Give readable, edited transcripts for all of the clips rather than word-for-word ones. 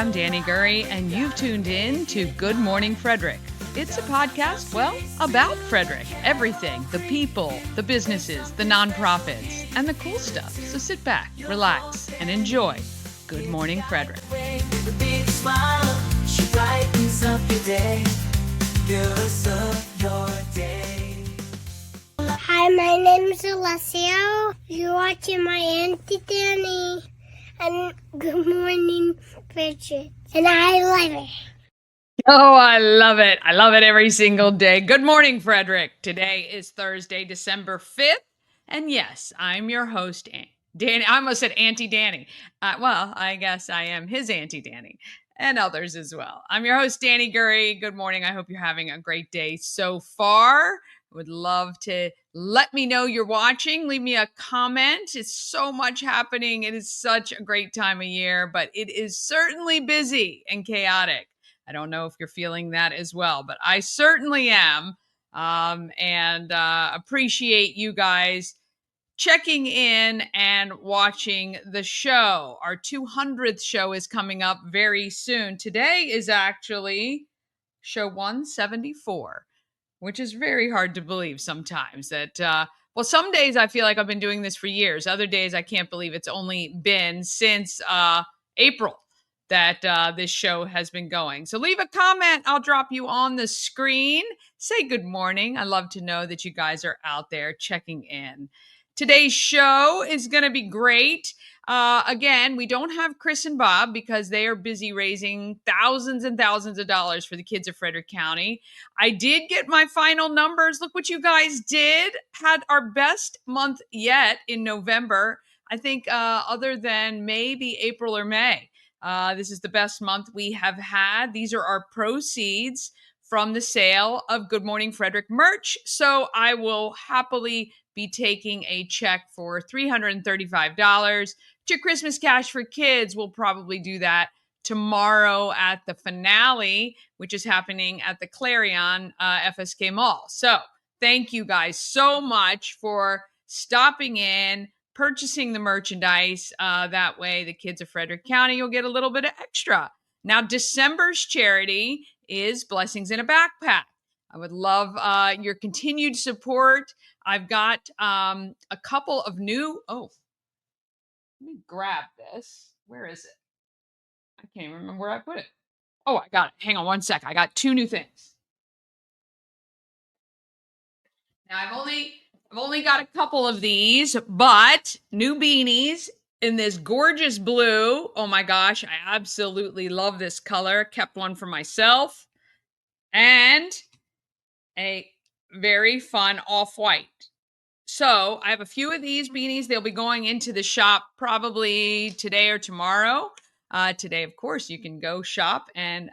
I'm Danny Gurry, and you've tuned in to Good Morning Frederick. It's a podcast, well, about Frederick. Everything, the people, the businesses, the nonprofits, and the cool stuff. So sit back, relax, and enjoy Good Morning Frederick. Hi, my name's Alessio. You're watching my Auntie Danny and Good Morning Frederick. And I love it. Oh, I love it. I love it every single day. Good morning, Frederick. Today is Thursday, December 5th. And yes, I'm your host, Danny. I almost said Auntie Danny. Well, I guess I am his Auntie Danny and others as well. I'm your host, Danny Gurry. Good morning. I hope you're having a great day so far. I would love to let me know you're watching. Leave me a comment. It's so much happening. It is such a great time of year, but it is certainly busy and chaotic. I don't know if you're feeling that as well, but I certainly am. And appreciate you guys checking in and watching the show. Our 200th show is coming up very soon. Today is actually show 174, which is very hard to believe sometimes that, well, some days I feel like I've been doing this for years. Other days I can't believe it's only been since April that this show has been going. So leave a comment. I'll drop you on the screen. Say good morning. I love to know that you guys are out there checking in. Today's show is going to be great. Again, we don't have Chris and Bob because they are busy raising thousands and thousands of dollars for the kids of Frederick County. I did get my final numbers. Look what you guys did. Had our best month yet in November. I think other than maybe April or May. This is the best month we have had. These are our proceeds from the sale of Good Morning Frederick merch. So I will happily be taking a check for $335 to Christmas Cash for Kids. We'll probably do that tomorrow at the finale, which is happening at the Clarion FSK Mall. So thank you guys so much for stopping in, purchasing the merchandise. That way the kids of Frederick County will get a little bit of extra. Now, December's charity is Blessings in a Backpack. I would love your continued support. I've got a couple of new, let me grab this. Where is it? I can't even remember where I put it. Oh, I got it. Hang on one sec. I got two new things. Now I've only got a couple of these, but new beanies in this gorgeous blue. Oh my gosh, I absolutely love this color. Kept one for myself. And a very fun off-white. So I have a few of these beanies. They'll be going into the shop probably today or tomorrow. Today, of course, you can go shop and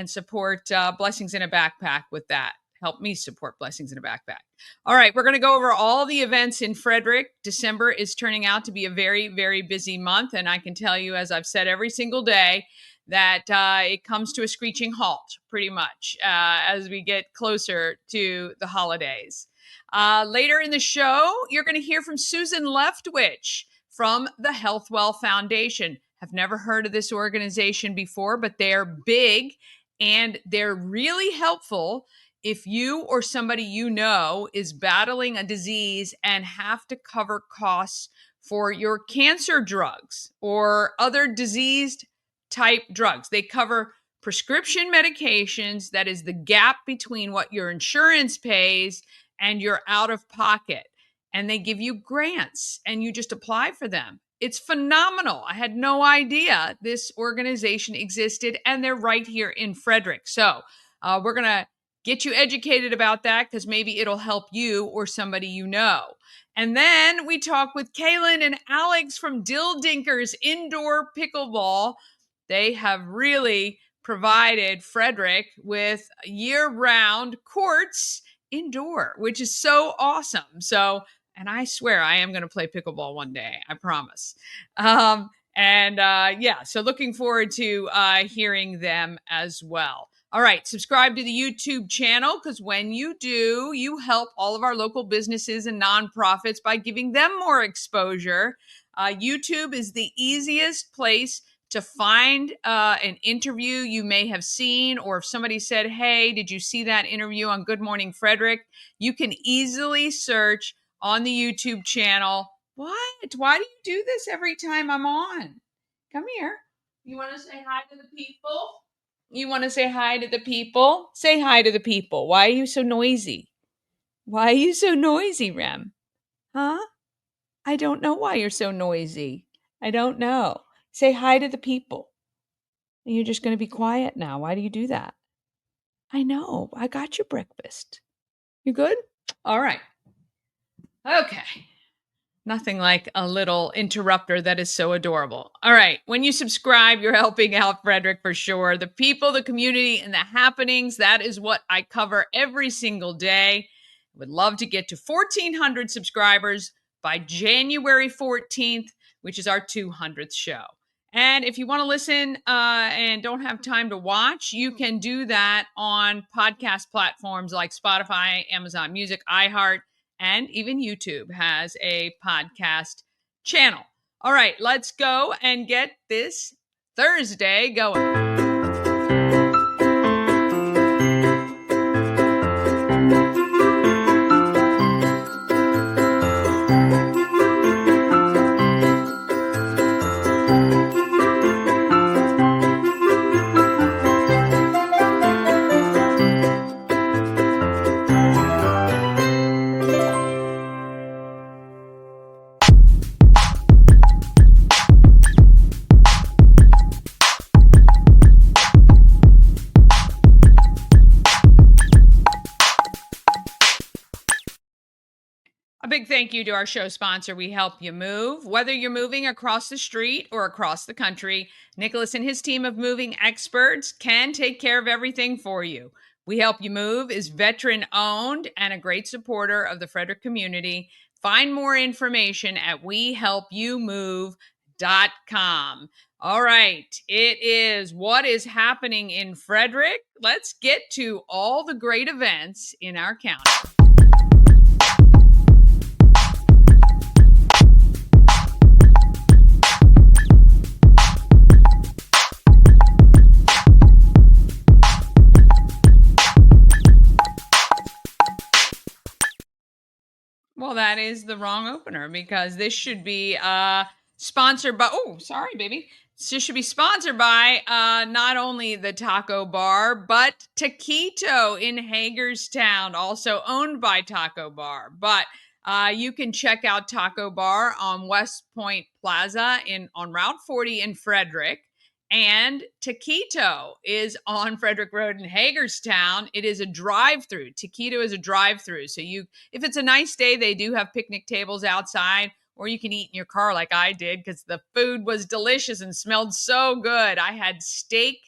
support Blessings in a Backpack with that. Help me support Blessings in a Backpack. All right, we're going to go over all the events in Frederick. December is turning out to be a very, very busy month. And I can tell you, as I've said every single day, that it comes to a screeching halt pretty much as we get closer to the holidays. Later in the show, you're going to hear from Susan Leftwich from the Healthwell Foundation. Have never heard of this organization before, but they're big and they're really helpful if you or somebody you know is battling a disease and have to cover costs for your cancer drugs or other diseased type drugs. They cover prescription medications. That is the gap between what your insurance pays and your out of pocket. And they give you grants and you just apply for them. It's phenomenal. I had no idea this organization existed and they're right here in Frederick. So we're going to get you educated about that because maybe it'll help you or somebody you know. And then we talk with Kaylin and Alex from Dill Dinkers Indoor Pickleball. They have really provided Frederick with year-round courts indoor, which is so awesome. So, and I swear I am going to play pickleball one day. I promise. So looking forward to hearing them as well. All right, subscribe to the YouTube channel because when you do, you help all of our local businesses and nonprofits by giving them more exposure. YouTube is the easiest place to find an interview you may have seen, or if somebody said, hey, did you see that interview on Good Morning Frederick? You can easily search on the YouTube channel. What? Why do you do this every time I'm on? Come here. You want to say hi to the people? You want to say hi to the people? Say hi to the people. Why are you so noisy? Why are you so noisy, Rem? Huh? I don't know why you're so noisy. I don't know. Say hi to the people. And you're just going to be quiet now. Why do you do that? I know. I got your breakfast. You good? All right. Okay. Nothing like a little interrupter that is so adorable. All right. When you subscribe, you're helping out Frederick for sure. The people, the community, and the happenings, that is what I cover every single day. I would love to get to 1,400 subscribers by January 14th, which is our 200th show. And if you want to listen and don't have time to watch, you can do that on podcast platforms like Spotify, Amazon Music, iHeart, and even YouTube has a podcast channel. All right, let's go and get this Thursday going. A big thank you to our show sponsor, We Help You Move. Whether you're moving across the street or across the country, Nicholas and his team of moving experts can take care of everything for you. We Help You Move is veteran owned and a great supporter of the Frederick community. Find more information at wehelpyoumove.com. All right, it is what is happening in Frederick. Let's get to all the great events in our county. Well, that is the wrong opener because this should be sponsored by, sorry, baby. This should be sponsored by not only the Taco Bar, but Taquito in Hagerstown, also owned by Taco Bar. But you can check out Taco Bar on West Point Plaza on Route 40 in Frederick. And Taquito is on Frederick Road in Hagerstown. It is a drive-through. Taquito is a drive-through. So if it's a nice day, they do have picnic tables outside, or you can eat in your car like I did because the food was delicious and smelled so good. I had steak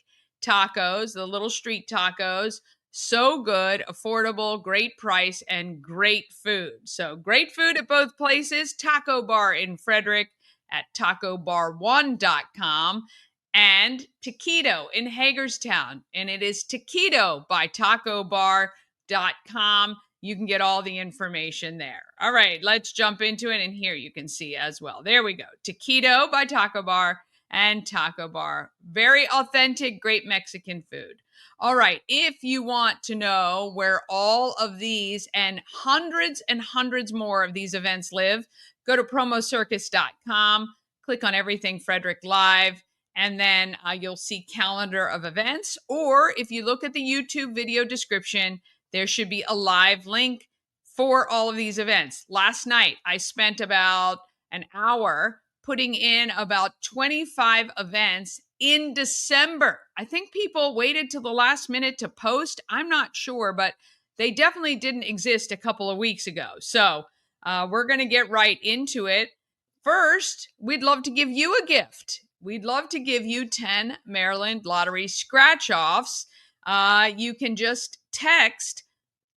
tacos, the little street tacos. So good, affordable, great price, and great food. So great food at both places. Taco Bar in Frederick at tacobar1.com. And Taquito in Hagerstown. And it is Taquito by tacobar.com. You can get all the information there. All right, let's jump into it. And here you can see as well. There we go. Taquito by Taco Bar and Taco Bar. Very authentic, great Mexican food. All right, if you want to know where all of these and hundreds more of these events live, go to promocircus.com, click on Everything Frederick Live, and then you'll see calendar of events. Or if you look at the YouTube video description, there should be a live link for all of these events. Last night, I spent about an hour putting in about 25 events in December. I think people waited till the last minute to post. I'm not sure, but they definitely didn't exist a couple of weeks ago. So we're going to get right into it. First, we'd love to give you a gift. We'd love to give you 10 Maryland Lottery scratch-offs. You can just text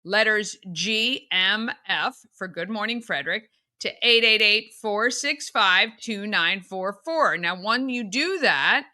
letters GMF for Good Morning Frederick to 888-465-2944. Now, when you do that,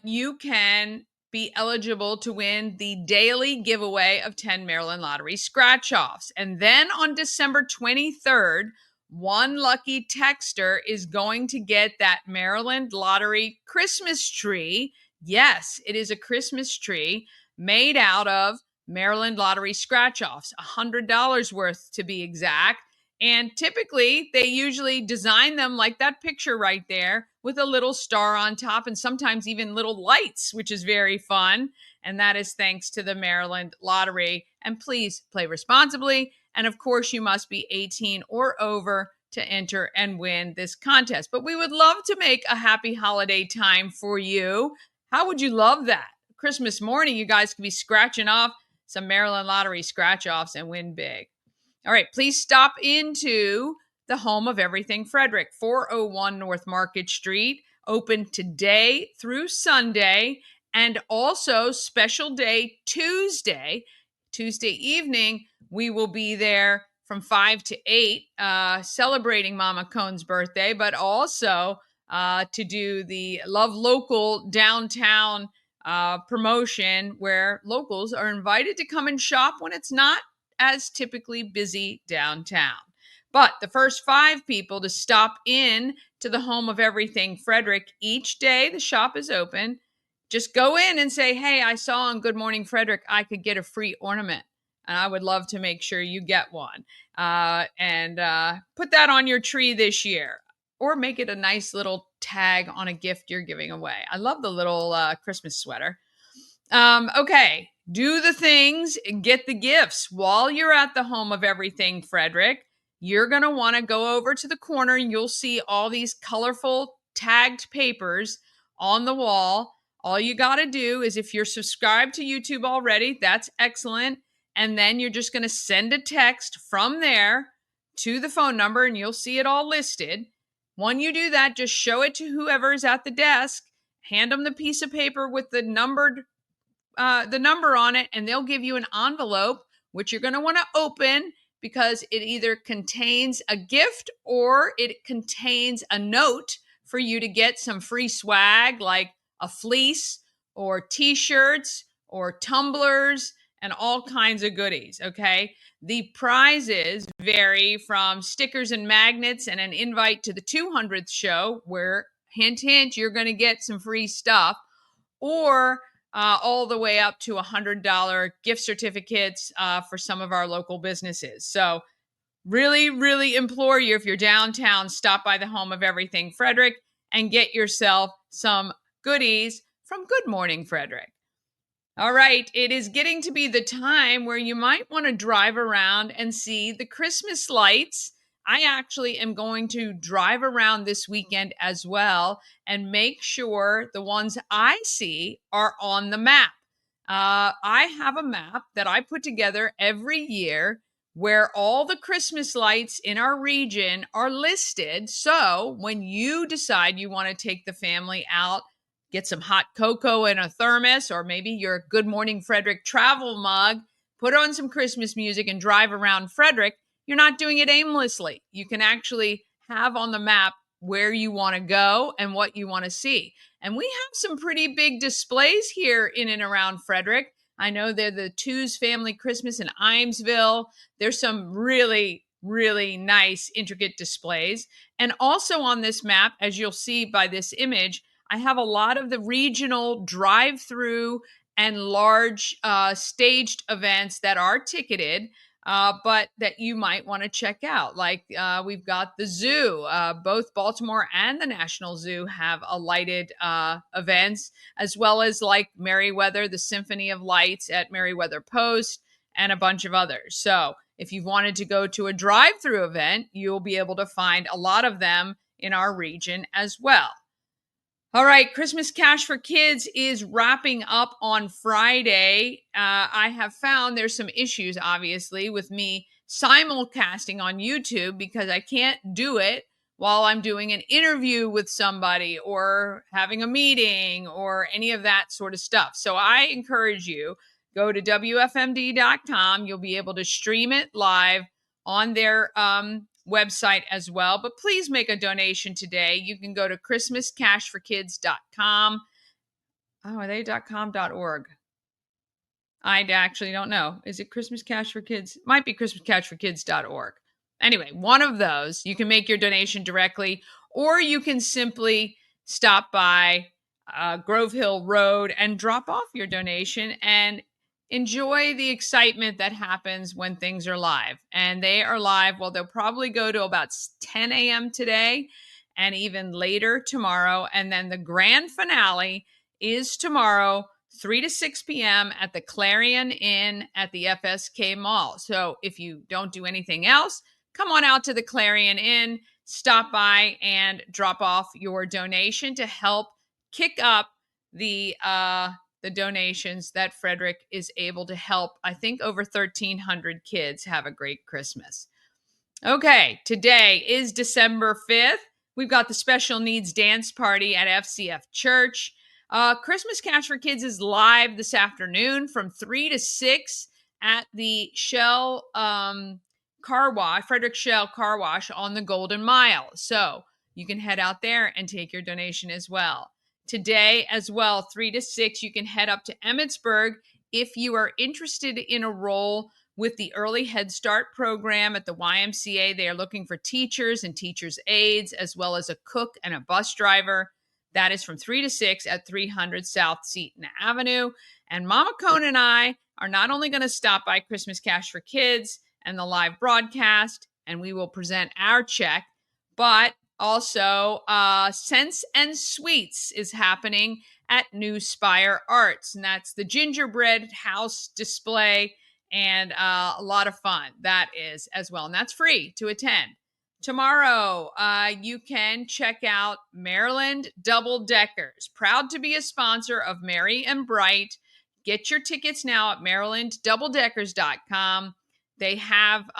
you can be eligible to win the daily giveaway of 10 Maryland Lottery scratch-offs. And then on December 23rd, one lucky texter is going to get that Maryland Lottery Christmas tree. Yes, it is a Christmas tree made out of Maryland Lottery scratch-offs, $100 worth to be exact. And typically, they usually design them like that picture right there with a little star on top and sometimes even little lights, which is very fun. And that is thanks to the Maryland Lottery. And please play responsibly. And of course, you must be 18 or over to enter and win this contest. But we would love to make a happy holiday time for you. How would you love that? Christmas morning, you guys could be scratching off some Maryland Lottery scratch-offs and win big. All right, please stop into the Home of Everything Frederick, 401 North Market Street, open today through Sunday, and also special day Tuesday evening. We will be there from 5 to 8, celebrating Mama Cone's birthday, but also to do the Love Local downtown promotion where locals are invited to come and shop when it's not as typically busy downtown. But the first 5 people to stop in to the Home of Everything Frederick each day the shop is open, just go in and say, hey, I saw on Good Morning Frederick I could get a free ornament. And I would love to make sure you get one. And put that on your tree this year. Or make it a nice little tag on a gift you're giving away. I love the little Christmas sweater. Okay, do the things, get the gifts. While you're at the Home of Everything Frederick, you're going to want to go over to the corner and you'll see all these colorful tagged papers on the wall. All you got to do is, if you're subscribed to YouTube already, that's excellent. And then you're just going to send a text from there to the phone number and you'll see it all listed. When you do that, just show it to whoever is at the desk, hand them the piece of paper with the number on it, and they'll give you an envelope, which you're going to want to open because it either contains a gift or it contains a note for you to get some free swag like a fleece or t-shirts or tumblers and all kinds of goodies, okay? The prizes vary from stickers and magnets and an invite to the 200th show where, hint, hint, you're going to get some free stuff, or all the way up to $100 gift certificates for some of our local businesses. So really, really implore you, if you're downtown, stop by the Home of Everything Frederick and get yourself some goodies from Good Morning Frederick. All right, it is getting to be the time where you might want to drive around and see the Christmas lights. I actually am going to drive around this weekend as well and make sure the ones I see are on the map. I have a map that I put together every year where all the Christmas lights in our region are listed. So when you decide you want to take the family out, get some hot cocoa in a thermos, or maybe your Good Morning Frederick travel mug, put on some Christmas music and drive around Frederick, you're not doing it aimlessly. You can actually have on the map where you want to go and what you want to see. And we have some pretty big displays here in and around Frederick. I know they're the Two's Family Christmas in Imesville. There's some really, really nice, intricate displays. And also on this map, as you'll see by this image, I have a lot of the regional drive-through and large staged events that are ticketed, but that you might want to check out. Like we've got the zoo. Both Baltimore and the National Zoo have a lighted events, as well as like Merriweather, the Symphony of Lights at Merriweather Post, and a bunch of others. So if you've wanted to go to a drive-through event, you'll be able to find a lot of them in our region as well. All right, Christmas Cash for Kids is wrapping up on Friday. I have found there's some issues, obviously, with me simulcasting on YouTube because I can't do it while I'm doing an interview with somebody or having a meeting or any of that sort of stuff. So I encourage you, go to WFMD.com. You'll be able to stream it live on their website as well, but please make a donation today. You can go to christmascashforkids.com. Oh, are they .com.org? I actually don't know. Is it Christmas Cash for Kids? Might be christmascashforkids.org. anyway, one of those, you can make your donation directly, or you can simply stop by Grove Hill Road and drop off your donation and enjoy the excitement that happens when things are live. And they are live, well, they'll probably go to about 10 a.m. today and even later tomorrow. And then the grand finale is tomorrow, 3 to 6 p.m. at the Clarion Inn at the FSK Mall. So if you don't do anything else, come on out to the Clarion Inn, stop by and drop off your donation to help kick up the donations that Frederick is able to help. I think over 1,300 kids have a great Christmas. Okay, today is December 5th. We've got the special needs dance party at FCF Church. Christmas Cash for Kids is live this afternoon from 3 to 6 at the Shell Car Wash, Frederick Shell Car Wash on the Golden Mile. So you can head out there and take your donation as well. Today as well, 3 to 6, you can head up to Emmitsburg if you are interested in a role with the Early Head Start program at the YMCA. They are looking for teachers and teachers' aides, as well as a cook and a bus driver. That is from 3 to 6 at 300 South Seton Avenue. And Mama Cone and I are not only going to stop by Christmas Cash for Kids and the live broadcast, and we will present our check, but also Scents and Sweets is happening at New Spire Arts, and that's the gingerbread house display and a lot of fun. That is as well, and that's free to attend. Tomorrow, you can check out Maryland Double Deckers, proud to be a sponsor of Merry and Bright. Get your tickets now at marylanddoubledeckers.com. They have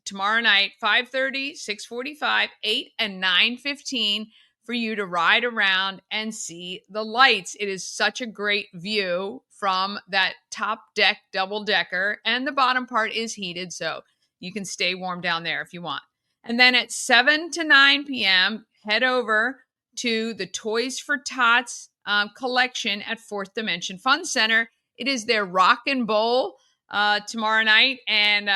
tomorrow night, 5:30, 6:45, 8, and 9:15 for you to ride around and see the lights. It is such a great view from that top deck double decker, and the bottom part is heated, so you can stay warm down there if you want. And then at 7 to 9 p.m., head over to the Toys for Tots collection at Fourth Dimension Fun Center. It is their Rock and Bowl tomorrow night, and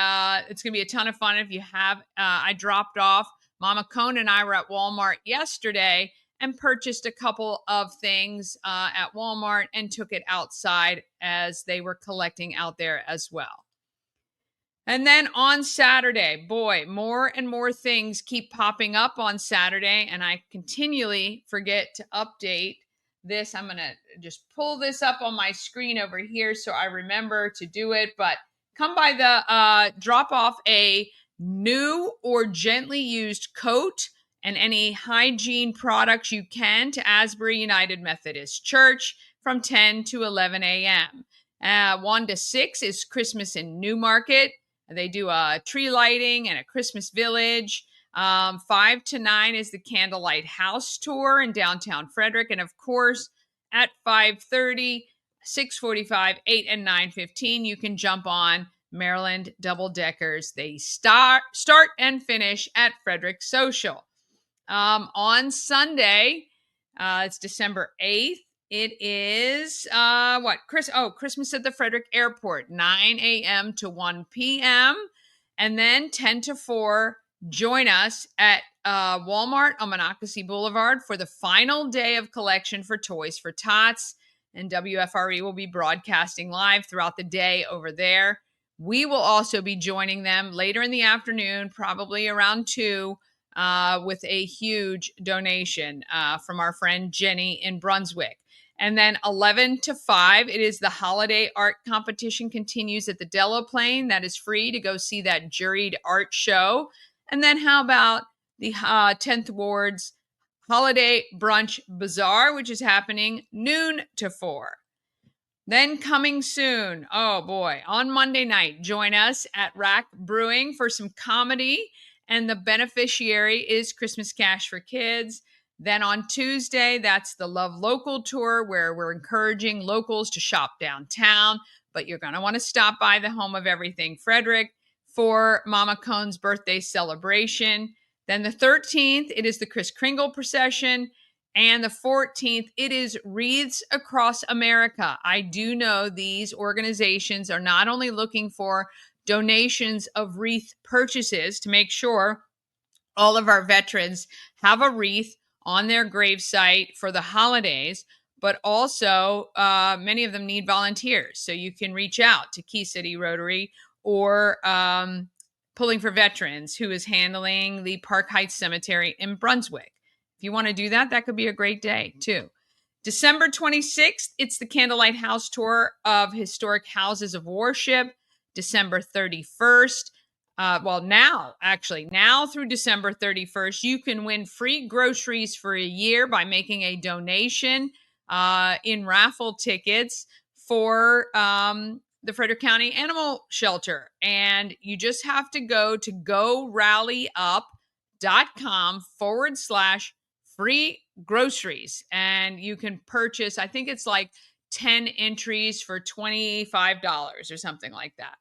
it's going to be a ton of fun. If you have, I dropped off. Mama Cone and I were at Walmart yesterday and purchased a couple of things at Walmart and took it outside as they were collecting out there as well. And then on Saturday, boy, more and more things keep popping up on Saturday, and I continually forget to update this. I'm going to just pull this up on my screen over here so I remember to do it, but come by the drop off a new or gently used coat and any hygiene products you can to Asbury United Methodist Church from 10 to 11 a.m. 1 to 6 is Christmas in Newmarket. They do a tree lighting and a Christmas village. 5 to 9 is the Candlelight House Tour in downtown Frederick. And of course, at 5:30, 6:45, 8, and 9:15, you can jump on Maryland Double Deckers. They start and finish at Frederick Social. On Sunday, it's December 8th. It is Christmas at the Frederick Airport, 9 a.m. to 1 p.m. And then 10 to 4, join us at Walmart on Monocacy Boulevard for the final day of collection for Toys for Tots. And WFRE will be broadcasting live throughout the day over there. We will also be joining them later in the afternoon, probably around 2, with a huge donation from our friend Jenny in Brunswick. And then 11 to 5, it is the holiday art competition continues at the Delaplane. That is free to go see that juried art show. And then how about the 10th Ward's Holiday Brunch Bazaar, which is happening noon to 4. Then coming soon, oh boy, on Monday night, join us at Rack Brewing for some comedy. And the beneficiary is Christmas Cash for Kids. Then on Tuesday, that's the Love Local Tour, where we're encouraging locals to shop downtown. But you're going to want to stop by the Home of Everything Frederick for Mama Cone's birthday celebration. Then the 13th, it is the Kris Kringle procession. And the 14th, it is Wreaths Across America. I do know these organizations are not only looking for donations of wreath purchases to make sure all of our veterans have a wreath on their gravesite for the holidays, but also many of them need volunteers. So you can reach out to Key City Rotary or Pulling for Veterans, who is handling the Park Heights Cemetery in Brunswick. If you want to do that, that could be a great day too. December 26th, it's the Candlelight House Tour of Historic Houses of Worship. December 31st, now through December 31st, you can win free groceries for a year by making a donation in raffle tickets for the Frederick County Animal Shelter. And you just have to go to gorallyup.com/free groceries. And you can purchase, I think it's like 10 entries for $25 or something like that.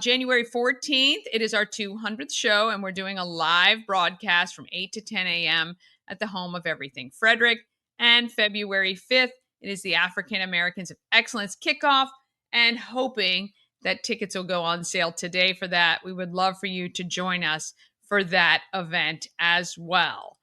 January 14th, it is our 200th show, and we're doing a live broadcast from 8 to 10 a.m. at the Home of Everything Frederick. And February 5th, it is the African Americans of Excellence kickoff, and hoping that tickets will go on sale today for that. We would love for you to join us for that event as well.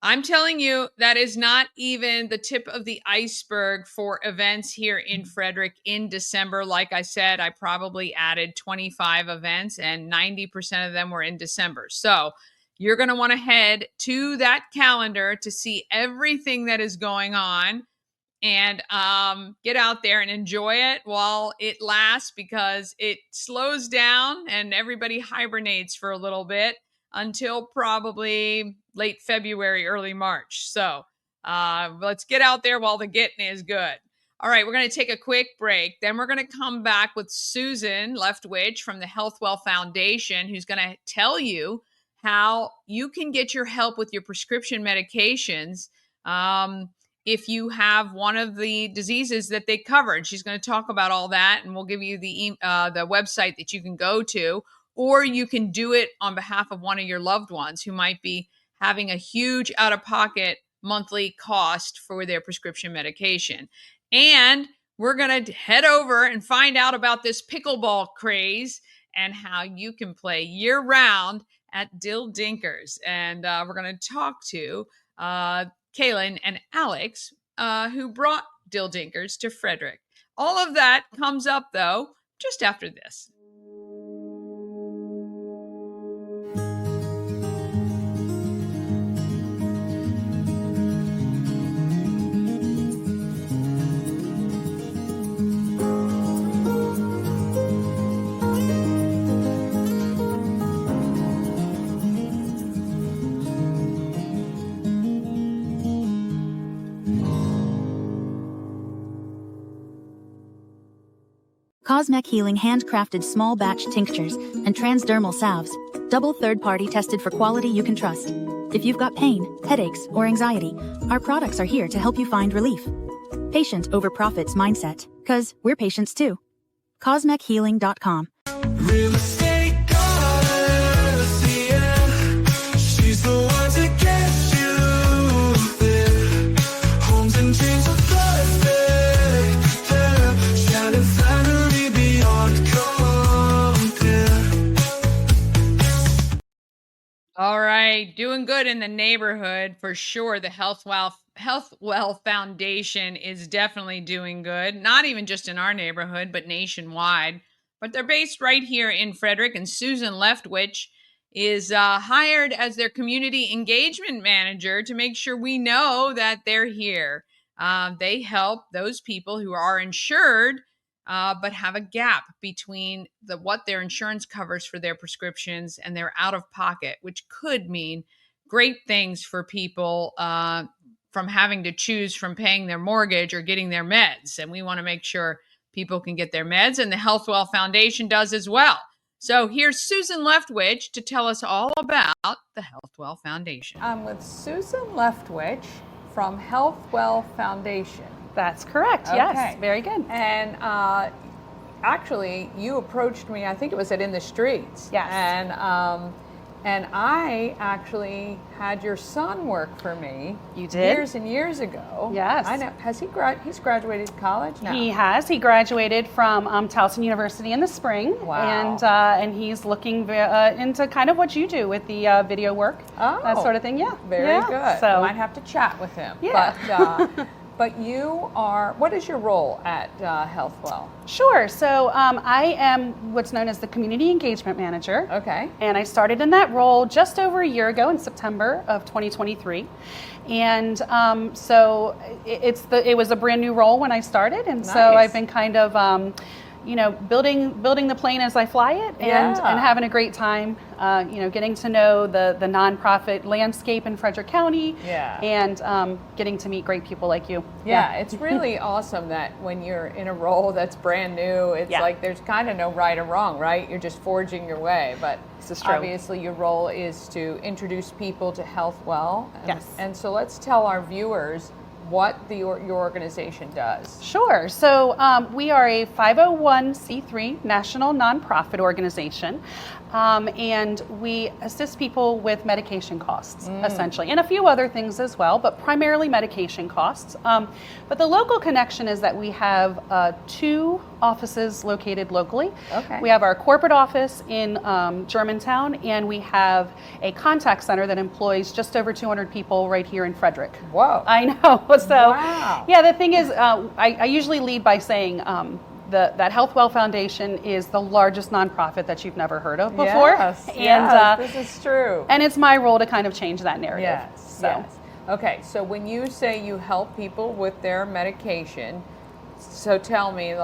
I'm telling you, that is not even the tip of the iceberg for events here in Frederick in December. Like I said, I probably added 25 events and 90% of them were in December. So you're going to want to head to that calendar to see everything that is going on and get out there and enjoy it while it lasts, because it slows down and everybody hibernates for a little bit until probably late February, early March. So let's get out there while the getting is good. All right, we're going to take a quick break. Then we're going to come back with Susan Leftwich from the Healthwell Foundation, who's going to tell you how you can get your help with your prescription medications if you have one of the diseases that they covered. She's going to talk about all that, and we'll give you the website that you can go to, or you can do it on behalf of one of your loved ones who might be having a huge out-of-pocket monthly cost for their prescription medication. And we're going to head over and find out about this pickleball craze and how you can play year-round at Dill Dinkers. And we're going to talk to Kaylin and Alex, who brought Dill Dinkers to Frederick. All of that comes up, though, just after this. Cosmec Healing handcrafted small batch tinctures and transdermal salves, double third-party tested for quality you can trust. If you've got pain, headaches, or anxiety, our products are here to help you find relief. Patient over profits mindset, 'cause we're patients too. CosmecHealing.com. Real estate goddess, yeah. She's the one to get you there. Homes and dreams are perfect. Shining family beyond compare. All right, doing good in the neighborhood for sure. The Healthwell Foundation is definitely doing good, not even just in our neighborhood, but nationwide. But they're based right here in Frederick, and Susan Leftwich is hired as their community engagement manager to make sure we know that they're here. They help those people who are insured but have a gap between what their insurance covers for their prescriptions and their out-of-pocket, which could mean great things for people from having to choose from paying their mortgage or getting their meds. And we want to make sure people can get their meds, and the Healthwell Foundation does as well. So here's Susan Leftwich to tell us all about the Healthwell Foundation. I'm with Susan Leftwich from Healthwell Foundation. That's correct. Okay. Yes, very good. And actually, you approached me, I think it was at In the Streets. Yes. And And I actually had your son work for me. You did? Years and years ago. Yes. I know. Has he's graduated college now? He has. He graduated from Towson University in the spring. Wow. And he's looking into kind of what you do with the video work, that sort of thing. Yeah. Very good. So I might have to chat with him. Yeah. But you are, what is your role at Healthwell? Sure. So I am what's known as the Community Engagement Manager. Okay. And I started in that role just over a year ago in September of 2023. And so it was a brand new role when I started. And so I've been kind of, building the plane as I fly it and having a great time, getting to know the nonprofit landscape in Frederick County and getting to meet great people like you. Yeah, it's really awesome that when you're in a role that's brand new, it's like there's kind of no right or wrong, right? You're just forging your way. But this is true. Obviously your role is to introduce people to Healthwell. Yes. And so let's tell our viewers what your organization does. Sure. So we are a 501c3 national nonprofit organization, and we assist people with medication costs, essentially, and a few other things as well, but primarily medication costs. But the local connection is that we have 2 offices located locally. Okay. We have our corporate office in Germantown, and we have a contact center that employs just over 200 people right here in Frederick. Whoa. I know. So, wow. Yeah, the thing is, I usually lead by saying that Healthwell Foundation is the largest nonprofit that you've never heard of before. Yes, this is true. And it's my role to kind of change that narrative. Yes. Okay, so when you say you help people with their medication, so tell me,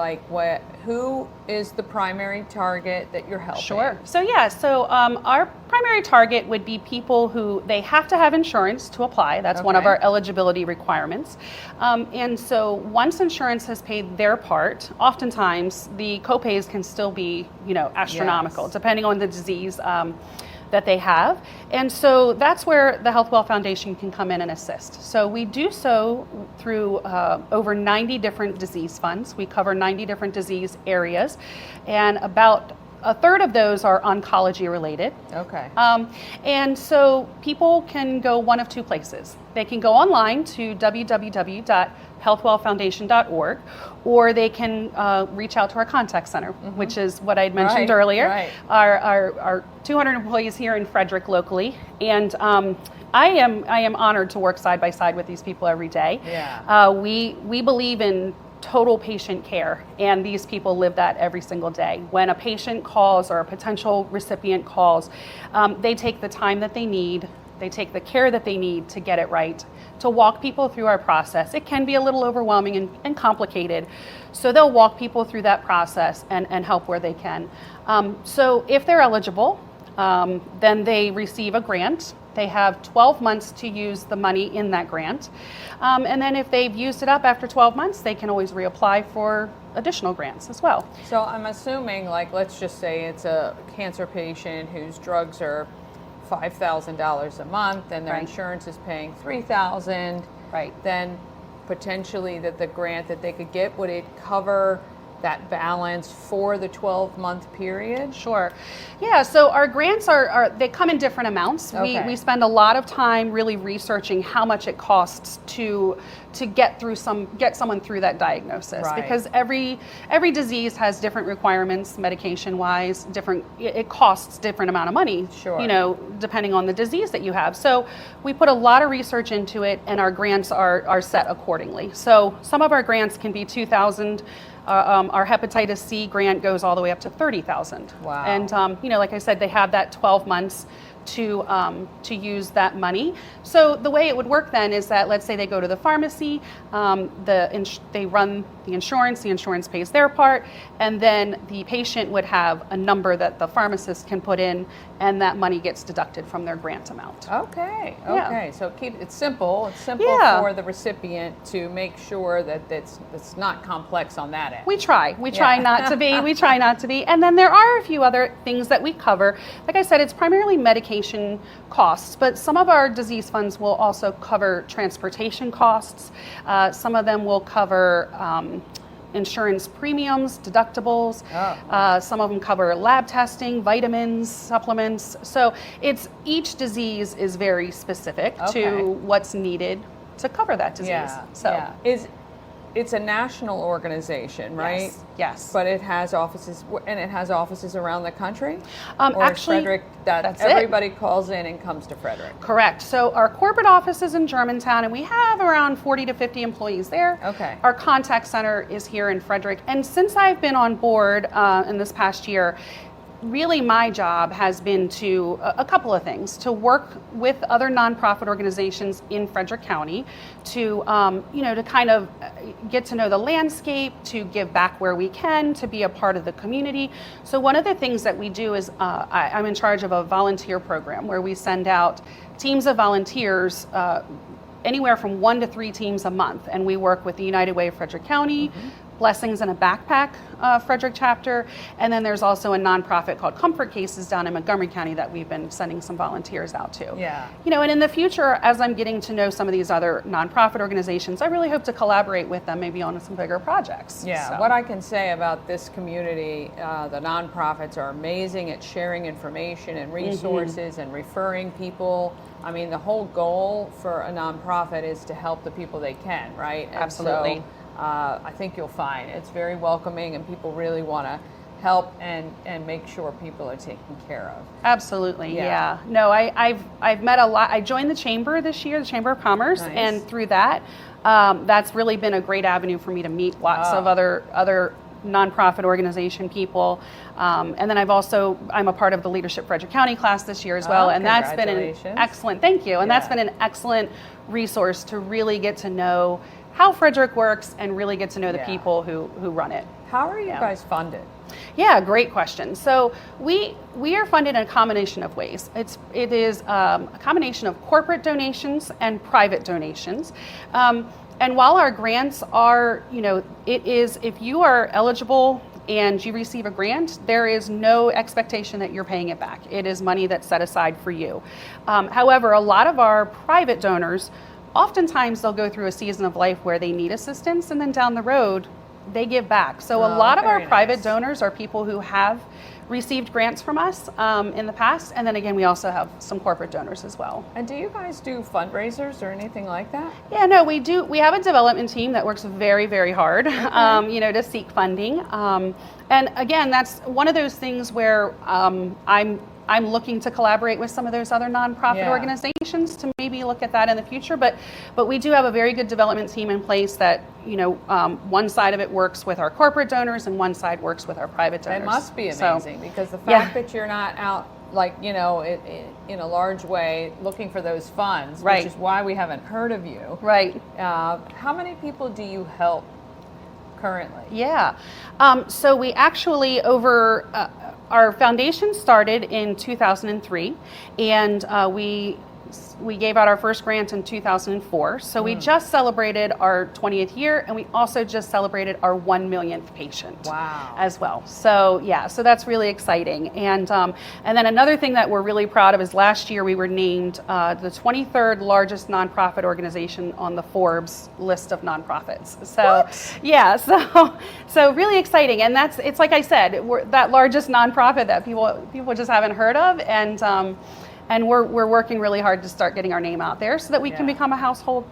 who is the primary target that you're helping? Sure. So our primary target would be people who they have to have insurance to apply. That's one of our eligibility requirements. And so once insurance has paid their part, oftentimes the copays can still be, astronomical, depending on the disease that they have. And so that's where the Healthwell Foundation can come in and assist. So we do so through over 90 different disease funds. We cover 90 different disease areas, and about a third of those are oncology related. Okay. And so people can go one of 2 places. They can go online to www.healthwellfoundation.org, or they can reach out to our contact center, which is what I had mentioned earlier. Right. Our 200 employees here in Frederick locally, and I am honored to work side by side with these people every day. Yeah. We believe in total patient care, and these people live that every single day. When a patient calls or a potential recipient calls, they take the time that they need, they take the care that they need to get it right, to walk people through our process. It can be a little overwhelming and complicated, so they'll walk people through that process and help where they can. So if they're eligible, then they receive a grant. They have 12 months to use the money in that grant. And then if they've used it up after 12 months, they can always reapply for additional grants as well. So I'm assuming, let's just say it's a cancer patient whose drugs are $5,000 a month and their insurance is paying $3,000. Right. Then potentially the grant that they could get, would it cover that balance for the 12-month period? Sure. Yeah, so our grants they come in different amounts. Okay. We spend a lot of time really researching how much it costs to get someone through that diagnosis, because every disease has different requirements medication wise, it costs different amount of money, depending on the disease that you have. So we put a lot of research into it, and our grants are set accordingly. So some of our grants can be $2,000. Our hepatitis C grant goes all the way up to $30,000. Wow. And like I said, they have that 12 months to use that money. So the way it would work then is that, let's say they go to the pharmacy, they run the insurance pays their part, and then the patient would have a number that the pharmacist can put in, and that money gets deducted from their grant amount. Okay. Yeah. So it's simple. It's simple for the recipient to make sure that it's not complex on that end. We try not to be. We try not to be. And then there are a few other things that we cover. Like I said, it's primarily medication costs, but some of our disease funds will also cover transportation costs. Some of them will cover insurance premiums, deductibles. Some of them cover lab testing, vitamins, supplements. So each disease is very specific to what's needed to cover that disease. It's a national organization, right? Yes. But it has offices, and it has offices around the country? Or Actually, is Frederick, that's everybody calls in and comes to Frederick? Correct. So our corporate office is in Germantown, and we have around 40 to 50 employees there. Okay. Our contact center is here in Frederick. And since I've been on board in this past year, really my job has been to a couple of things: to work with other nonprofit organizations in Frederick County, to to kind of get to know the landscape, to give back where we can, to be a part of the community. So one of the things that we do is I'm in charge of a volunteer program where we send out teams of volunteers, anywhere from 1 to 3 teams a month, and we work with the United Way of Frederick County, Blessings in a Backpack Frederick chapter, and then there's also a nonprofit called Comfort Cases down in Montgomery County that we've been sending some volunteers out to. Yeah. And in the future, as I'm getting to know some of these other nonprofit organizations, I really hope to collaborate with them, maybe on some bigger projects. Yeah, So. what I can say about this community, the nonprofits are amazing at sharing information and resources and referring people. I mean, the whole goal for a nonprofit is to help the people they can, right? And Absolutely. So, I think you'll find it's very welcoming, and people really want to help and make sure people are taken care of. Absolutely, Yeah. yeah. No, I've met a lot. I joined the chamber this year, the Chamber of Commerce, Nice. and through that, that's really been a great avenue for me to meet lots of other nonprofit organization people. And then I'm a part of the Leadership Frederick County class this year as well, and that's been an excellent. Thank you, and that's been an excellent resource to really get to know how Frederick works and really get to know the people who run it. How are you guys funded? Yeah, great question. So we are funded in a combination of ways. It is a combination of corporate donations and private donations. And while our grants are, it is, if you are eligible and you receive a grant, there is no expectation that you're paying it back. It is money that's set aside for you. However, a lot of our private donors, oftentimes they'll go through a season of life where they need assistance, and then down the road, they give back. So a lot of our private donors are people who have received grants from us in the past, and then again, we also have some corporate donors as well. And do you guys do fundraisers or anything like that? Yeah, no, we do. We have a development team that works very, very hard, to seek funding. And again, that's one of those things where I'm looking to collaborate with some of those other nonprofit organizations to maybe look at that in the future. But we do have a very good development team in place that, one side of it works with our corporate donors and one side works with our private donors. It must be amazing, because the fact that you're not out, in a large way looking for those funds, which is why we haven't heard of you. Right. How many people do you help currently? Yeah. So we actually our foundation started in 2003, and we gave out our first grant in 2004. So we just celebrated our 20th year, and we also just celebrated our 1 millionth patient. Wow. As well. So so that's really exciting. And then another thing that we're really proud of is last year we were named the 23rd largest nonprofit organization on the Forbes list of nonprofits. So so really exciting. And it's like I said, we're that largest nonprofit that people just haven't heard of, and we're working really hard to start getting our name out there so that we can become a household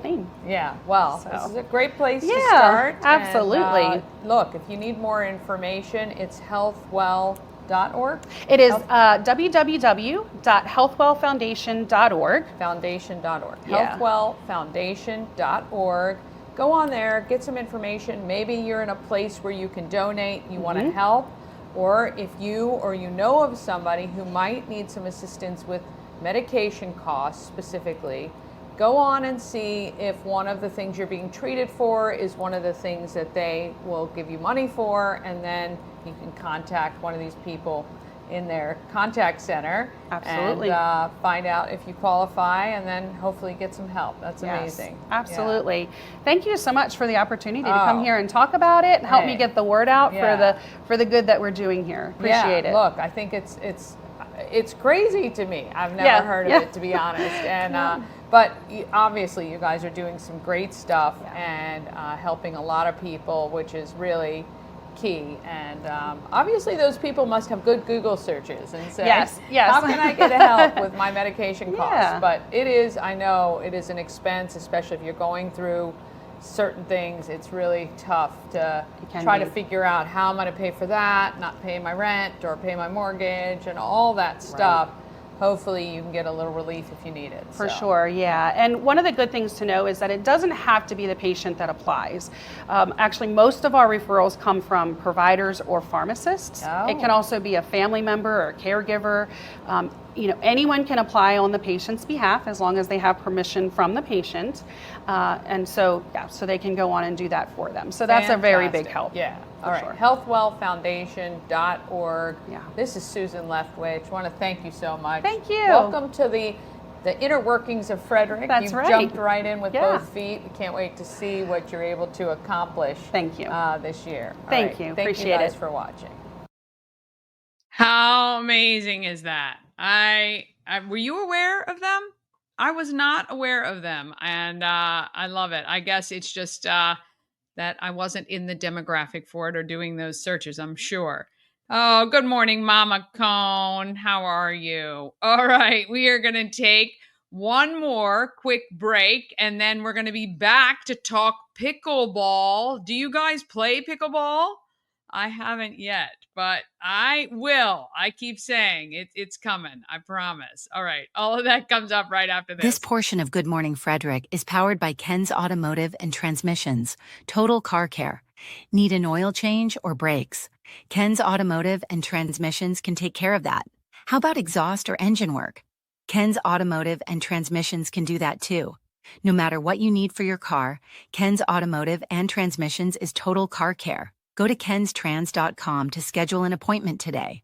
name. Yeah, well, this is a great place to Yeah, start. absolutely. And, look, if you need more information, it's healthwell.org. It is www.healthwellfoundation.org. Foundation.org. Yeah. Healthwellfoundation.org. Go on there, get some information. Maybe you're in a place where you can donate, you want to help. Or if you or you know of somebody who might need some assistance with medication costs specifically, go on and see if one of the things you're being treated for is one of the things that they will give you money for, and then you can contact one of these people in their contact center. Absolutely. And find out if you qualify, and then hopefully get some help. That's amazing. Absolutely. Thank you so much for the opportunity to come here and talk about it and help me get the word out for the good that we're doing here. Appreciate it. Look, I think it's it's crazy to me. I've never heard of it, to be honest. And but obviously, you guys are doing some great stuff and helping a lot of people, which is really key. And obviously, those people must have good Google searches and say, yes. how can I get help with my medication costs? But it is, I know, it is an expense, especially if you're going through certain things. It's really tough to try to figure out how I'm going to pay for that, not pay my rent or pay my mortgage and all that stuff. Hopefully you can get a little relief if you need it. For sure, yeah. And one of the good things to know is that it doesn't have to be the patient that applies. Actually, most of our referrals come from providers or pharmacists. It can also be a family member or a caregiver. Anyone can apply on the patient's behalf as long as they have permission from the patient. And so they can go on and do that for them. So that's a very big help. Yeah. All right. Sure. Healthwellfoundation.org. Yeah. This is Susan Leftwich. I want to thank you so much. Thank you. Welcome to the inner workings of Frederick. That's You've jumped right in with both feet. We can't wait to see what you're able to accomplish. Thank you. This year. Thank you. Thank Appreciate you guys it. for watching. How amazing is that? Were you aware of them? I was not aware of them, and I love it. I guess it's just that I wasn't in the demographic for it or doing those searches, I'm sure. Oh, good morning, Mama Cone. How are you? All right, we are going to take one more quick break, and then we're going to be back to talk pickleball. Do you guys play pickleball? I haven't yet, but I will. I keep saying it's coming. I promise. All right. All of that comes up right after this. This portion of Good Morning Frederick is powered by Ken's Automotive and Transmissions, Total Car Care. Need an oil change or brakes? Ken's Automotive and Transmissions can take care of that. How about exhaust or engine work? Ken's Automotive and Transmissions can do that too. No matter what you need for your car, Ken's Automotive and Transmissions is Total Car Care. Go to kenstrans.com to schedule an appointment today.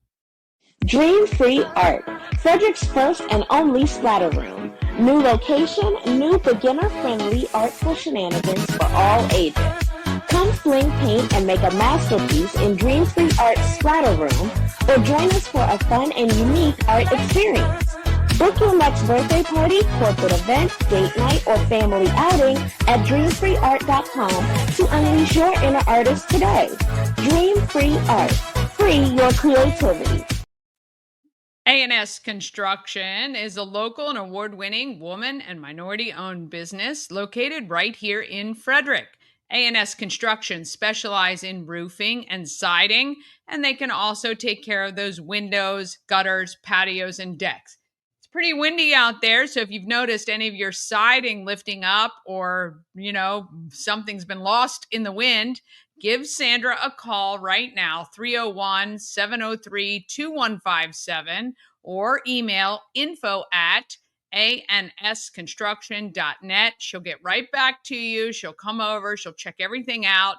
Dream Free Art, Frederick's first and only splatter room. New location, new beginner-friendly artful shenanigans for all ages. Come fling paint and make a masterpiece in Dream Free Art splatter room, or join us for a fun and unique art experience. Book your next birthday party, corporate event, date night, or family outing at dreamfreeart.com to unleash your inner artist today. Dream Free Art. Free your creativity. A&S Construction is a local and award-winning woman and minority-owned business located right here in Frederick. A&S Construction specialize in roofing and siding, and they can also take care of those windows, gutters, patios, and decks. Pretty windy out there, so if you've noticed any of your siding lifting up or, something's been lost in the wind, give Sandra a call right now, 301-703-2157, or email info@ansconstruction.net. She'll get right back to you. She'll come over, she'll check everything out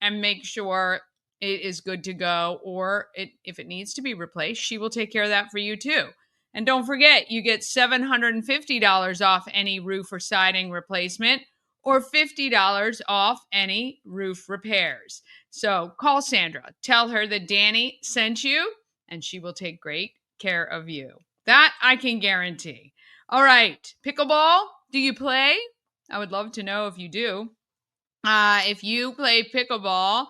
and make sure it is good to go, or if it needs to be replaced, she will take care of that for you too. And don't forget, you get $750 off any roof or siding replacement or $50 off any roof repairs. So call Sandra. Tell her that Danny sent you, and she will take great care of you. That I can guarantee. All right, pickleball, do you play? I would love to know if you do. If you play pickleball,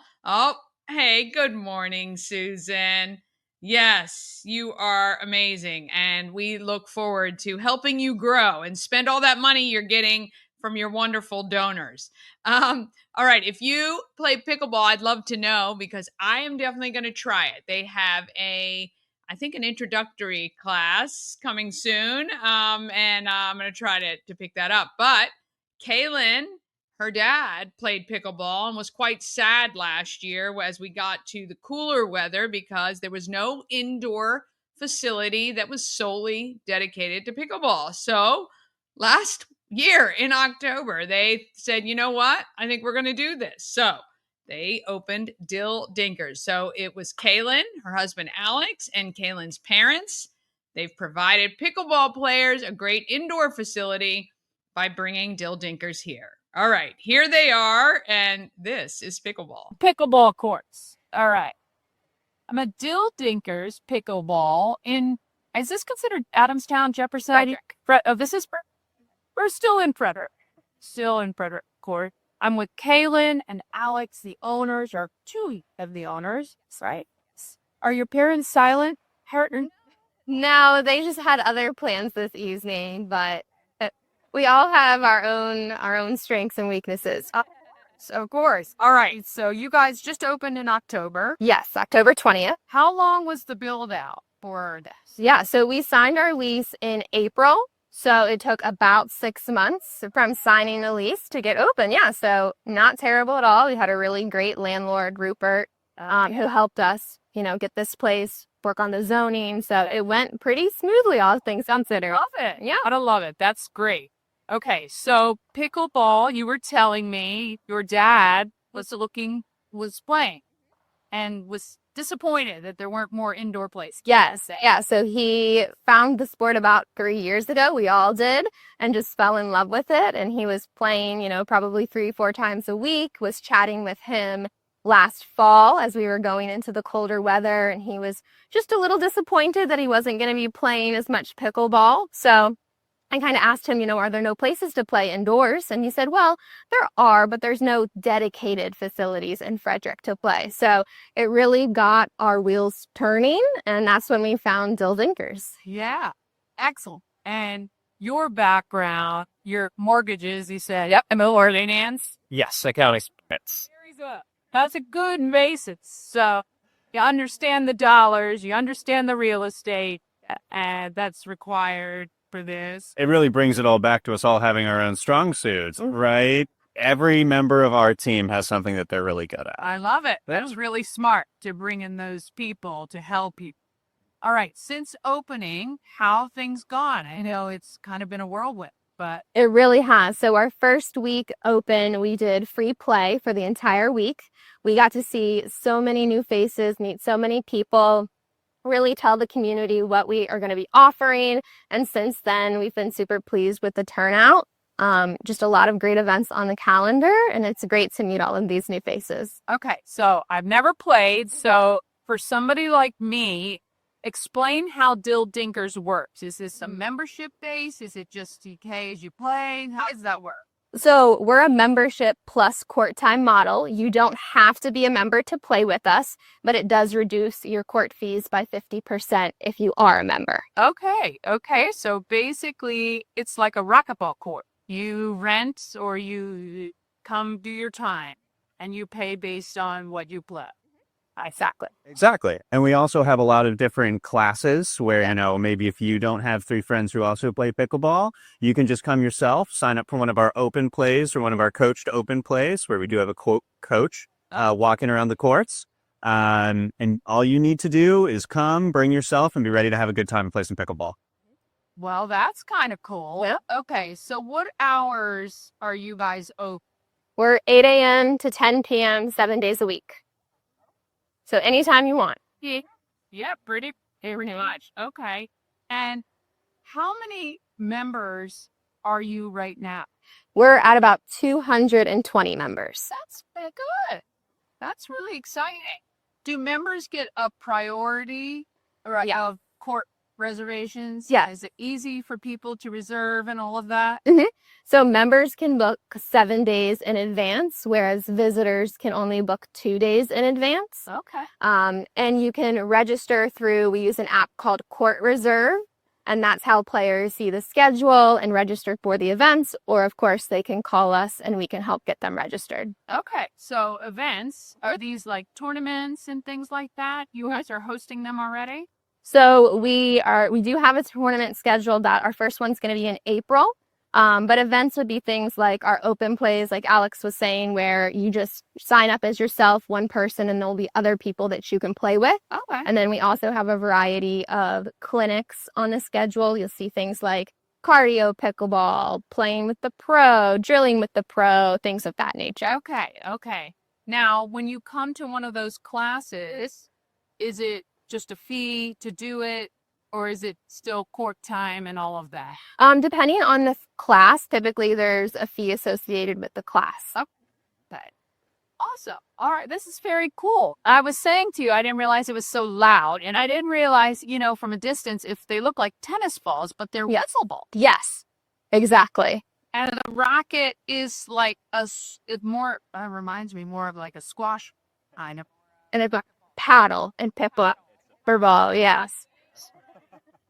hey, good morning, Susan. Yes, you are amazing, and we look forward to helping you grow and spend all that money you're getting from your wonderful donors. All right, if you play pickleball, I'd love to know, because I am definitely going to try it. They have an introductory class coming soon, and I'm going to try to pick that up. But Kaylin, her dad, played pickleball and was quite sad last year as we got to the cooler weather because there was no indoor facility that was solely dedicated to pickleball. So last year in October, they said, you know what? I think we're going to do this. So they opened Dill Dinkers. So it was Kaylin, her husband Alex, and Kaylin's parents. They've provided pickleball players a great indoor facility by bringing Dill Dinkers here. All right, here they are, and this is pickleball. Pickleball courts. All right. I'm a Dill Dinkers pickleball in Is this considered Adamstown, Jefferson? We're still in Frederick. Still in Frederick Court. I'm with Kaylin and Alex, the owners, or two of the owners, right? Are your parents silent? No, they just had other plans this evening, but we all have our own strengths and weaknesses. Of course. All right. So you guys just opened in October. Yes, October 20th. How long was the build out for this? Yeah, so we signed our lease in April. So it took about 6 months from signing the lease to get open. Yeah, so not terrible at all. We had a really great landlord, Rupert, who helped us, get this place, work on the zoning. So it went pretty smoothly, all things considered. Love it. Yeah. I love it. That's great. Okay, so pickleball, you were telling me your dad was playing and was disappointed that there weren't more indoor places. Yes. Yeah. So he found the sport about 3 years ago. We all did, and just fell in love with it. And he was playing, probably 3-4 times a week, was chatting with him last fall as we were going into the colder weather. And he was just a little disappointed that he wasn't going to be playing as much pickleball. So I kind of asked him, are there no places to play indoors? And he said, well, there are, but there's no dedicated facilities in Frederick to play. So it really got our wheels turning. And that's when we found Dill Dinkers. Yeah. Excellent. And your background, your mortgages, you said, yep, I'm a ordinance. Yes, accounting expense. That's a good basis. So you understand the dollars, you understand the real estate, and that's required for this. It really brings it all back to us all having our own strong suits, right? Every member of our team has something that they're really good at. I love it. That's really smart to bring in those people to help people. All right. Since opening, how have things gone? I know it's kind of been a whirlwind, but it really has. So our first week open, we did free play for the entire week. We got to see so many new faces, meet so many people, really tell the community what we are going to be offering. And since then, we've been super pleased with the turnout. Just a lot of great events on the calendar, and it's great to meet all of these new faces. Okay, so I've never played. So for somebody like me, explain how Dill Dinkers works. Is this a membership base? Is it just TK as you play? How does that work? So we're a membership plus court time model. You don't have to be a member to play with us, but it does reduce your court fees by 50% if you are a member. Okay. So basically, it's like a racquetball court. You rent or you come do your time, and you pay based on what you play. Exactly. And we also have a lot of different classes where, maybe if you don't have 3 friends who also play pickleball, you can just come yourself, sign up for one of our open plays or one of our coached open plays where we do have a coach walking around the courts. And all you need to do is come, bring yourself, and be ready to have a good time and play some pickleball. Well, that's kind of cool. Yeah. Okay. So what hours are you guys open? We're 8 a.m. to 10 p.m. 7 days a week. So anytime you want. Yeah, pretty much. Okay. And how many members are you right now? We're at about 220 members. That's good. That's really exciting. Do members get a priority of court reservations? Yeah. Is it easy for people to reserve and all of that? Mm-hmm. So members can book 7 days in advance, whereas visitors can only book 2 days in advance. Okay. And you can register we use an app called Court Reserve, and that's how players see the schedule and register for the events, or of course they can call us and we can help get them registered. Okay. So events, are these like tournaments and things like that? You guys are hosting them already? So we do have a tournament scheduled that our first one's going to be in April. But events would be things like our open plays, like Alex was saying, where you just sign up as yourself, one person, and there'll be other people that you can play with. Okay. And then we also have a variety of clinics on the schedule. You'll see things like cardio pickleball, playing with the pro, drilling with the pro, things of that nature. Okay. Now, when you come to one of those classes, is it just a fee to do it? Or is it still court time and all of that? Depending on the class, typically there's a fee associated with the class. Okay. Awesome. All right. This is very cool. I was saying to you, I didn't realize it was so loud. And I didn't realize, from a distance, if they look like tennis balls, but they're wiffle balls. Yes, exactly. And the racket is like it reminds me more of like a squash kind of. And they've got paddle and pickleball. Yes.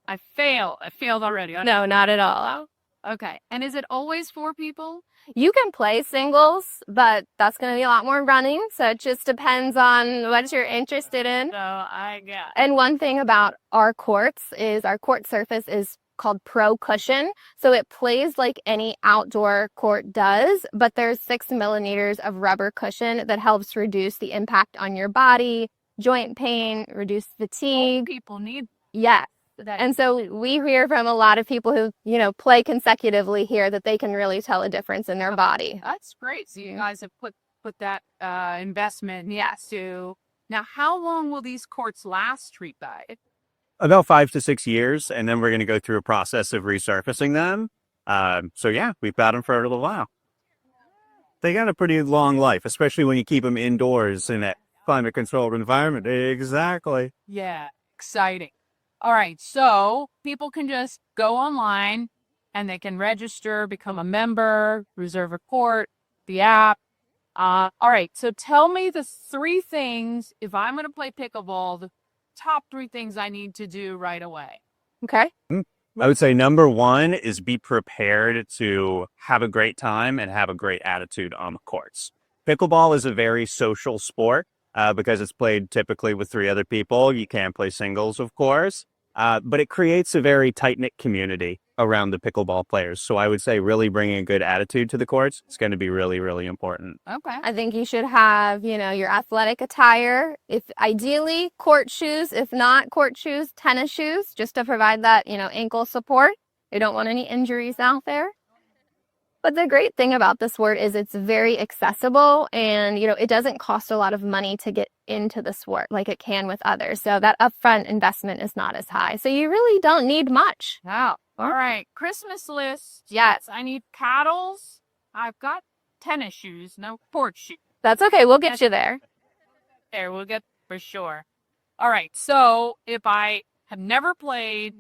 I failed already. No, not at all. Okay. And is it always 4 people? You can play singles, but that's going to be a lot more running. So it just depends on what you're interested in. So I got. And one thing about our courts is our court surface is called Pro Cushion. So it plays like any outdoor court does, but there's 6 millimeters of rubber cushion that helps reduce the impact on your body, joint pain, reduce fatigue. People need. Yes. And so we hear from a lot of people who, play consecutively here that they can really tell a difference in their body. That's great. So you guys have put that investment. Yes. So now, how long will these courts last, Treat Guide? About 5 to 6 years, and then we're going to go through a process of resurfacing them. So yeah, we've got them for a little while. They got a pretty long life, especially when you keep them indoors in a climate-controlled environment. Exactly. Yeah, exciting. All right, so people can just go online and they can register, become a member, reserve a court, the app. All right, so tell me the 3 things, if I'm going to play pickleball, the top 3 things I need to do right away. Okay. I would say number 1 is be prepared to have a great time and have a great attitude on the courts. Pickleball is a very social sport because it's played typically with 3 other people. You can play singles, of course. But it creates a very tight-knit community around the pickleball players. So I would say really bringing a good attitude to the courts is going to be really, really important. Okay. I think you should have, your athletic attire. If ideally court shoes, if not court shoes, tennis shoes, just to provide that, ankle support. You don't want any injuries out there. But the great thing about the sport is it's very accessible and, it doesn't cost a lot of money to get into the sport like it can with others. So that upfront investment is not as high. So you really don't need much. Wow. All right. Christmas list. Yes. I need paddles. I've got tennis shoes, no court shoes. That's okay. We'll get you there. We'll get for sure. All right. So if I have never played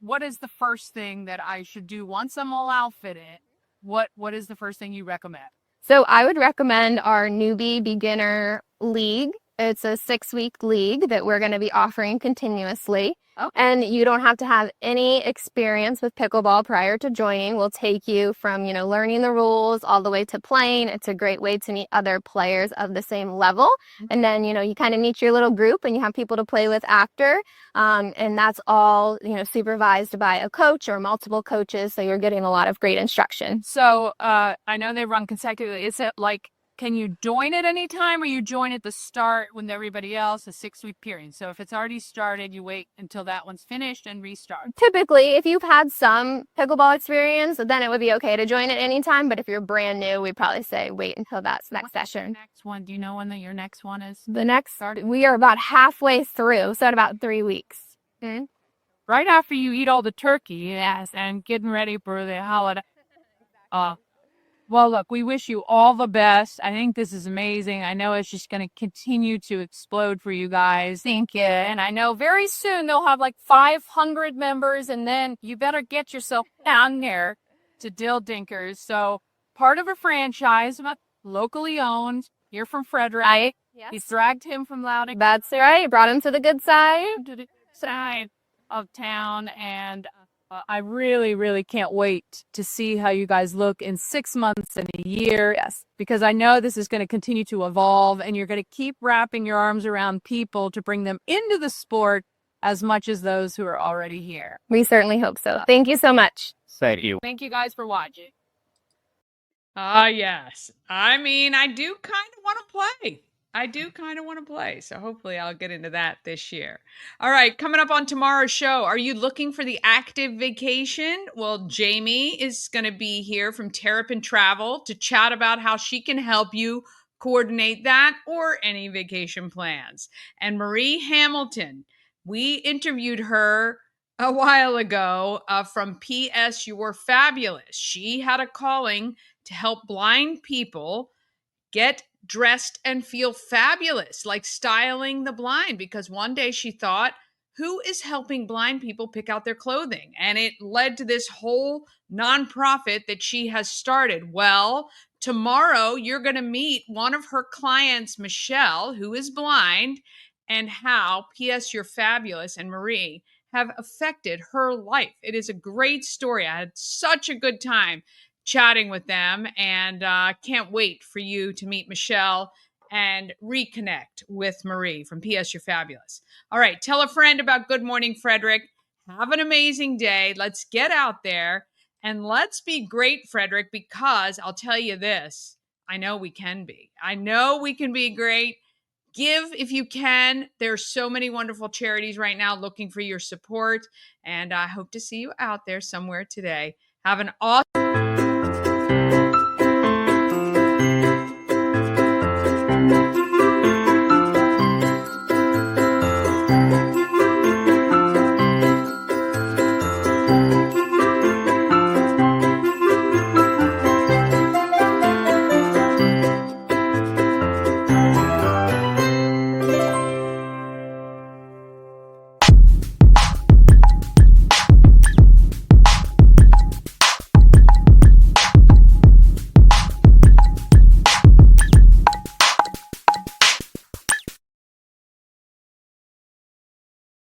what is the first thing that I should do once I'm all outfitted? What is the first thing you recommend? So I would recommend our newbie beginner league. It's a 6-week league that we're going to be offering continuously. Okay. And you don't have to have any experience with pickleball prior to joining. We'll take you from, learning the rules all the way to playing. It's a great way to meet other players of the same level. And then, you kind of meet your little group and you have people to play with after. And that's all, supervised by a coach or multiple coaches. So you're getting a lot of great instruction. So I know they run consecutively. Is it like, can you join at any time or you join at the start with everybody else, a 6-week period? So if it's already started, you wait until that one's finished and restart. Typically, if you've had some pickleball experience, then it would be okay to join at any time. But if you're brand new, we'd probably say wait until that next session. Next one. Do you know when your next one is? We are about halfway through, so in about 3 weeks. Mm-hmm. Right after you eat all the turkey, yes, and getting ready for the holiday. Well, look, we wish you all the best. I think this is amazing. I know it's just going to continue to explode for you guys. Thank you. And I know very soon they'll have like 500 members, and then you better get yourself down there to Dill Dinkers. So part of a franchise, locally owned. You're from Frederick. Right. Yes. He's dragged him from Loudoun. That's right. Brought him to the good side. To the side of town, and I really, really can't wait to see how you guys look in 6 months and a year. Yes. Because I know this is going to continue to evolve and you're going to keep wrapping your arms around people to bring them into the sport as much as those who are already here. We certainly hope so. Thank you so much. Thank you. Thank you guys for watching. Yes. I do kind of want to play. So hopefully I'll get into that this year. All right. Coming up on tomorrow's show, are you looking for the active vacation? Well, Jamie is going to be here from Terrapin Travel to chat about how she can help you coordinate that or any vacation plans. And Marie Hamilton, we interviewed her a while ago from P.S. You're Fabulous. She had a calling to help blind people get dressed and feel fabulous, like styling the blind, because one day she thought, who is helping blind people pick out their clothing? And it led to this whole nonprofit that she has started. Well, tomorrow you're going to meet one of her clients, Michelle, who is blind, and how P.S. You're Fabulous and Marie have affected her life. It is a great story. I had such a good time chatting with them, and can't wait for you to meet Michelle and reconnect with Marie from P.S. You're Fabulous. All right, tell a friend about Good Morning Frederick. Have an amazing day. Let's get out there and let's be great, Frederick, because I'll tell you this, I know we can be. I know we can be great. Give if you can. There's so many wonderful charities right now looking for your support, and I hope to see you out there somewhere today. Have an awesome